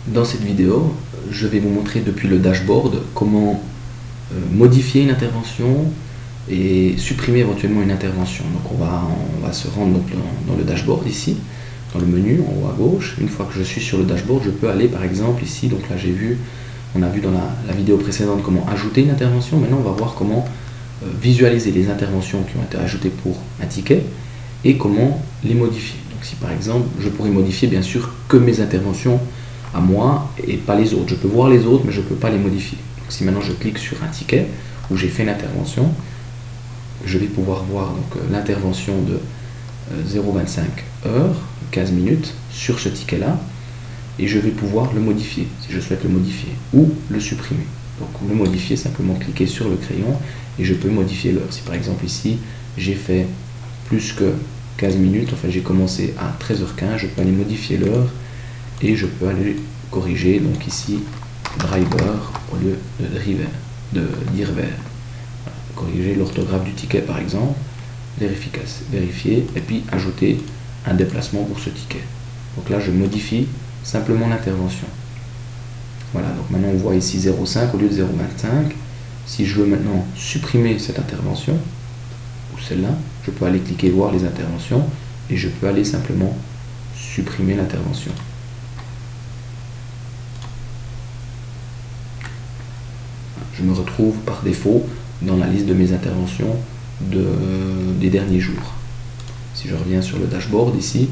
Dans cette vidéo, je vais vous montrer depuis le dashboard comment modifier une intervention et supprimer éventuellement une intervention. Donc on va se rendre donc dans le dashboard ici, dans le menu en haut à gauche. Une fois que je suis sur le dashboard, je peux aller par exemple ici, donc là on a vu dans la vidéo précédente comment ajouter une intervention. Maintenant on va voir comment visualiser les interventions qui ont été ajoutées pour un ticket et comment les modifier. Donc si par exemple, je pourrais modifier bien sûr que mes interventions à moi et pas les autres. Je peux voir les autres mais je ne peux pas les modifier. Donc si maintenant je clique sur un ticket où j'ai fait une intervention, je vais pouvoir voir l'intervention de 0,25 heures, 15 minutes sur ce ticket là et je vais pouvoir le modifier si je souhaite le modifier ou le supprimer. Donc le modifier, simplement cliquer sur le crayon et je peux modifier l'heure. Si par exemple ici j'ai fait plus que 15 minutes, enfin j'ai commencé à 13h15, je peux aller modifier l'heure et je peux aller corriger donc ici driver au lieu de dire vers. Corriger l'orthographe du ticket par exemple, vérifier et puis ajouter un déplacement pour ce ticket. Donc là je modifie simplement l'intervention. Voilà, donc maintenant on voit ici 0,5 au lieu de 0,25. Si je veux maintenant supprimer cette intervention, ou celle-là, je peux aller cliquer voir les interventions et je peux aller simplement supprimer l'intervention. Je me retrouve par défaut dans la liste de mes interventions des derniers jours. Si je reviens sur le dashboard ici,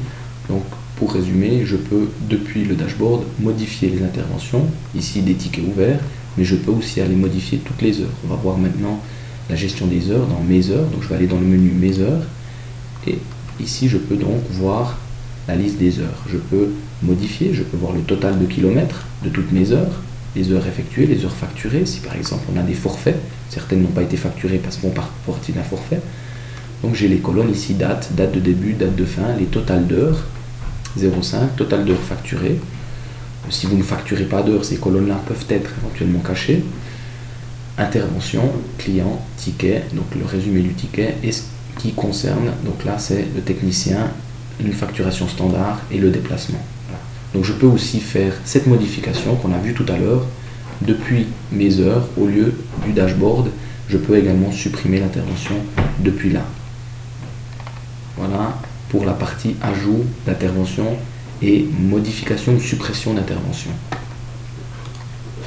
donc pour résumer, je peux depuis le dashboard modifier les interventions, ici des tickets ouverts, mais je peux aussi aller modifier toutes les heures. On va voir maintenant la gestion des heures dans mes heures, donc je vais aller dans le menu mes heures, et ici je peux donc voir la liste des heures. Je peux modifier, je peux voir le total de kilomètres de toutes mes heures, les heures effectuées, les heures facturées, si par exemple on a des forfaits, certaines n'ont pas été facturées parce qu'on part partie d'un forfait. Donc j'ai les colonnes ici, date de début, date de fin, les totales d'heures, 0,5, total d'heures facturées. Si vous ne facturez pas d'heures, ces colonnes-là peuvent être éventuellement cachées. Intervention, client, ticket, donc le résumé du ticket, et ce qui concerne, donc là c'est le technicien, une facturation standard et le déplacement. Voilà. Donc je peux aussi faire cette modification qu'on a vue tout à l'heure depuis mes heures au lieu du dashboard. Je peux également supprimer l'intervention depuis là. Voilà pour la partie ajout d'intervention et modification ou suppression d'intervention.